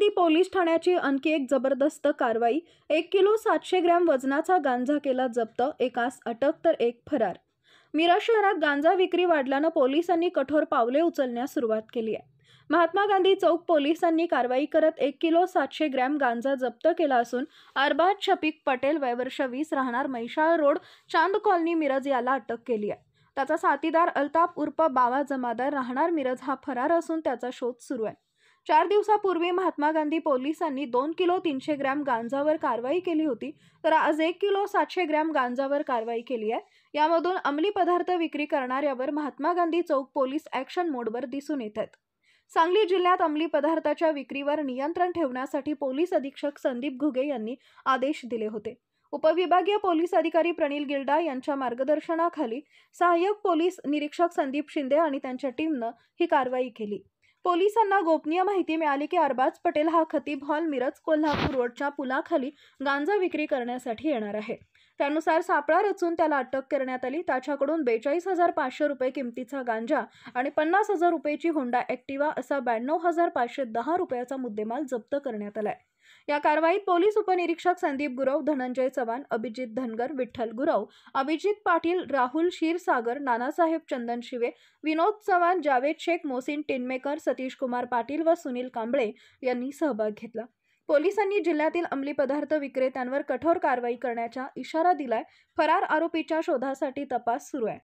Gandhi police ठाण्याची आणखी एक जबरदस्त कारवाई। 1 किलो 700 ग्रॅम वजनाचा गांजा केला जप्त, एकास अटक तर एक फरार। मिरज शहरात गांजा विक्री वाढल्यानं पोलिसांनी कठोर पावले उचलण्यास सुरुवात केली आहे। महात्मा गांधी चौक पोलिसांनी कारवाई करत 1 किलो 700 ग्रॅम गांजा जप्त केला असून अरबाज शफीक पटेल वय वर्ष 20 राहणार म्हैसाळ रोड चांद कॉलनी मिरज याला अटक केली आहे। त्याचा साथीदार अल्ताफ उर्फ बावा जमादार राहणार मिरज हा फरार असून त्याचा शोध सुरू आहे। 4 दिवसापूर्वी महात्मा गांधी पोलिसांनी 2 किलो 300 ग्रॅम गांजावर कारवाई केली होती, तर आज 1 किलो 700 ग्रॅम गांजावर कारवाई केली आहे। यामधून अंमली पदार्थ विक्री करणाऱ्यावर महात्मा गांधी चौक पोलीस ॲक्शन मोडवर दिसून येत आहेत। सांगली जिल्ह्यात अंमली पदार्थाच्या विक्रीवर नियंत्रण ठेवण्यासाठी पोलीस अधीक्षक संदीप घुगे यांनी आदेश दिले होते। उपविभागीय पोलीस अधिकारी प्रणिल गिल्डा यांच्या मार्गदर्शनाखाली सहाय्यक पोलीस निरीक्षक संदीप शिंदे आणि त्यांच्या टीमनं ही कारवाई केली। पोलिसांना गोपनीय माहिती मिळाली की अरबाज पटेल हा खतीब हॉल मिरज कोल्हापूर रोडच्या पुलाखाली गांजा विक्री करण्यासाठी येणार आहे। त्यानुसार सापळा रचून त्याला अटक करण्यात आली। त्याच्याकडून 42,500 रुपये किमतीचा गांजा आणि 50,000 रुपयाची होंडा ॲक्टिवा असा 92,510 रुपयाचा मुद्देमाल जप्त करण्यात आलाय। या कारवाईत पोलीस उपनिरीक्षक संदीप गुरव, धनंजय चव्हाण, अभिजित धनगर, विठ्ठल गुरव, अभिजित पाटील, राहुल क्षीरसागर, नानासाहेब चंदन शिवे, विनोद चव्हाण, जावेद शेख, मोहसिन टिनमेकर, सतीश कुमार पाटील व सुनील कांबळे यांनी सहभाग घेतला। पोलिसांनी जिल्ह्यातील अंमली पदार्थ विक्रेत्यांवर कठोर कारवाई करण्याचा इशारा दिलाय। फरार आरोपीच्या शोधासाठी तपास सुरू आहे।